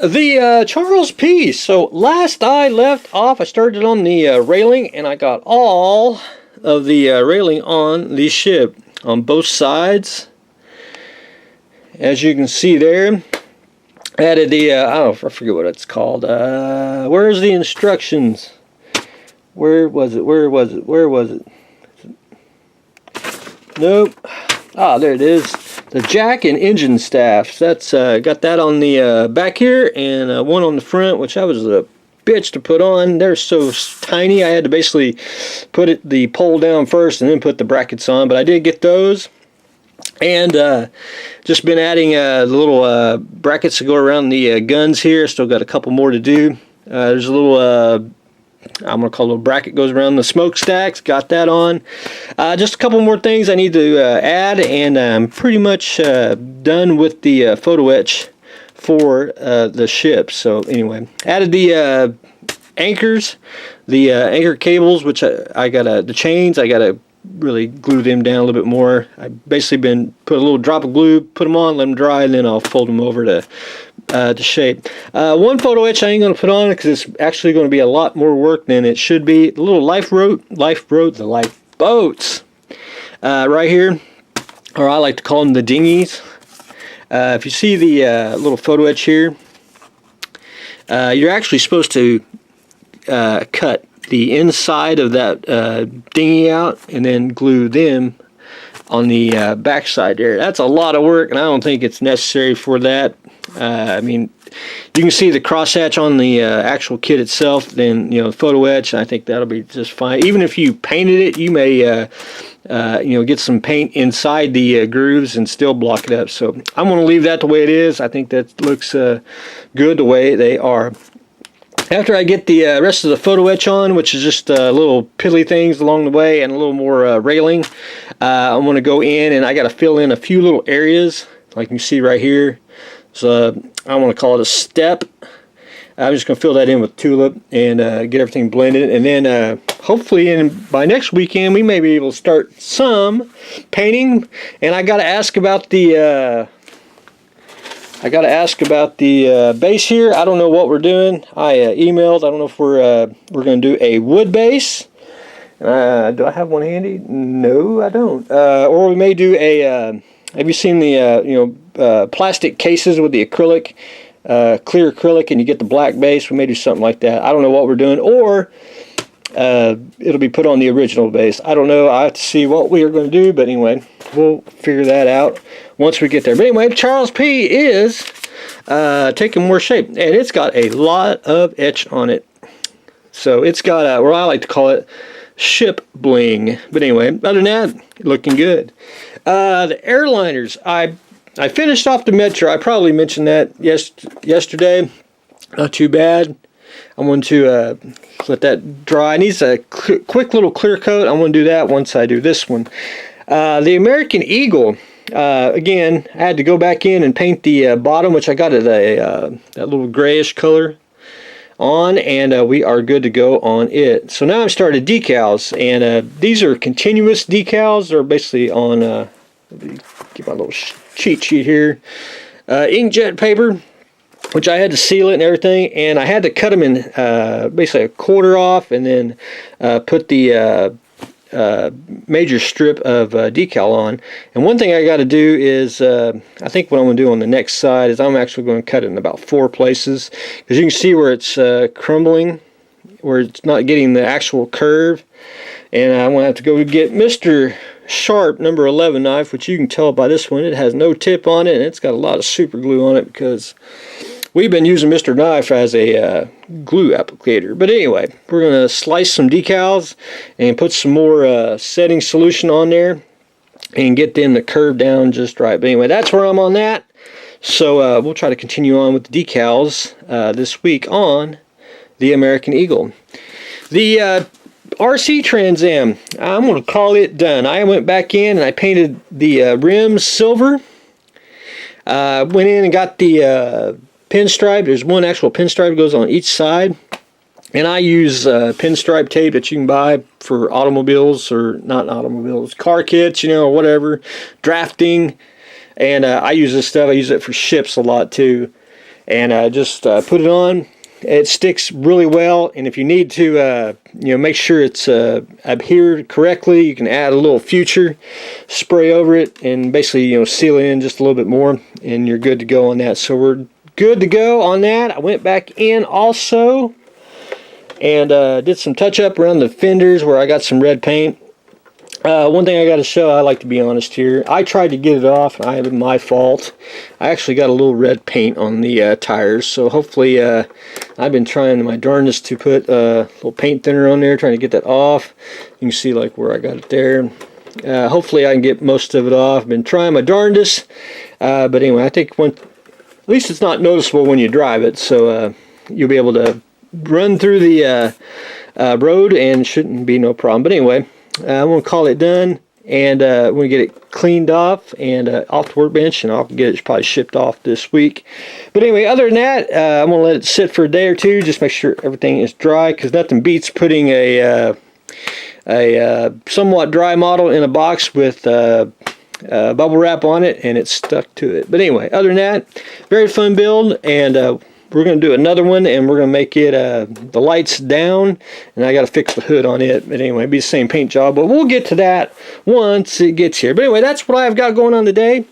The Charles P. So last I left off, I started on the railing, and I got all of the railing on the ship on both sides. As you can see there, added the I forget what it's called. Where's the instructions? Where was it? Where was it? Where was it? Nope. Ah, there it is. The jack and engine staffs. That's got that on the back here, and one on the front, which I was a bitch to put on. They're so tiny. I had to basically put the pole down first and then put the brackets on. But I did get those, and just been adding the little brackets to go around the guns here. Still got a couple more to do. There's a little I'm going to call a little bracket goes around the smokestacks. Got that on. Just a couple more things I need to add, and I'm pretty much done with the photo etch for the ship. So anyway, added the anchors, the anchor cables, which I got the chains. I got to really glue them down a little bit more. I basically put a little drop of glue, put them on, let them dry, and then I'll fold them over to shape. One photo etch I ain't going to put on because it's actually going to be a lot more work than it should be. The little the lifeboats right here, or I like to call them the dinghies. If you see the little photo etch here, you're actually supposed to cut the inside of that dinghy out and then glue them on the back side there. That's a lot of work, and I don't think it's necessary for that. I mean, you can see the crosshatch on the actual kit itself, then photo etch, and I think that'll be just fine. Even if you painted it, you may get some paint inside the grooves and still block it up. So I'm going to leave that the way it is. I think that looks good the way they are. After I get the rest of the photo etch on, which is just little piddly things along the way and a little more railing, I'm going to go in and I got to fill in a few little areas, like you see right here. So I want to call it a step. I'm just going to fill that in with tulip and get everything blended, and then hopefully by next weekend we may be able to start some painting. And I got to ask about the base here. I don't know what we're doing. I emailed. I don't know if we're going to do a wood base. Do I have one handy? No, I don't. Or we may do a. Have you seen the plastic cases with the acrylic, clear acrylic, and you get the black base? We may do something like that. I don't know what we're doing. Or it'll be put on the original base. I don't know. I have to see what we are going to do. But anyway, we'll figure that out once we get there. But anyway, Charles P. is taking more shape, and it's got a lot of etch on it. So it's got what I like to call it ship bling. But anyway, other than that, looking good. The airliners, I finished off the Metro. I probably mentioned that yesterday. Not too bad. I want to let that dry. It needs a quick little clear coat. I want to do that once I do this one. The American Eagle, again, I had to go back in and paint the bottom, which I got it that little grayish color on, and we are good to go on it. So now I've started decals, and these are continuous decals. They're basically on, let me get my little cheat sheet here, inkjet paper, which I had to seal it and everything, and I had to cut them in basically a quarter off, and then put the major strip of decal on. And one thing I got to do is, I think what I'm going to do on the next side is I'm actually going to cut it in about 4 places, because you can see where it's crumbling, where it's not getting the actual curve. And I'm going to have to go get Mr. Sharp number 11 knife, which you can tell by this one, it has no tip on it, and it's got a lot of super glue on it because we've been using Mr. Knife as a glue applicator. But anyway, we're going to slice some decals and put some more setting solution on there and get them to curve down just right. But anyway, that's where I'm on that. So we'll try to continue on with the decals this week on the American Eagle. The RC Trans Am, I'm going to call it done. I went back in and I painted the rims silver. Went in and got the pinstripe. There's one actual pinstripe that goes on each side, and I use pinstripe tape that you can buy for automobiles, or not automobiles, car kits, or whatever, drafting. And I use this stuff. I use it for ships a lot too. and just put it on. It sticks really well, and if you need to make sure it's adhered correctly, you can add a little future spray over it and basically seal it in just a little bit more, and you're good to go on that. So we're good to go on that. I went back in also and did some touch up around the fenders where I got some red paint. One thing I got to show, I like to be honest here. I tried to get it off, and it was my fault. I actually got a little red paint on the tires, so hopefully I've been trying my darndest to put a little paint thinner on there, trying to get that off. You can see like where I got it there. Hopefully I can get most of it off. I've been trying my darndest, but anyway, I think at least it's not noticeable when you drive it, so you'll be able to run through the road and shouldn't be no problem. But anyway, I'm going to call it done, and I'm going to get it cleaned off and off the workbench, and I'll get it probably shipped off this week. But anyway, other than that, I'm going to let it sit for a day or two, just make sure everything is dry, because nothing beats putting a somewhat dry model in a box with bubble wrap on it, and it's stuck to it. But anyway, other than that, very fun build, and we're going to do another one, and we're going to make it the lights down, and I got to fix the hood on it. But anyway, it'll be the same paint job, but we'll get to that once it gets here. But anyway, that's what I've got going on today.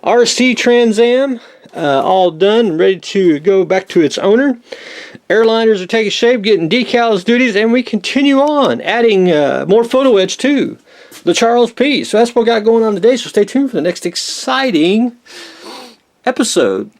RC Trans Am, all done, ready to go back to its owner. Airliners are taking shape, getting decals duties, and we continue on, adding more photo edge to the Charles P. So that's what we got going on today, so stay tuned for the next exciting episode.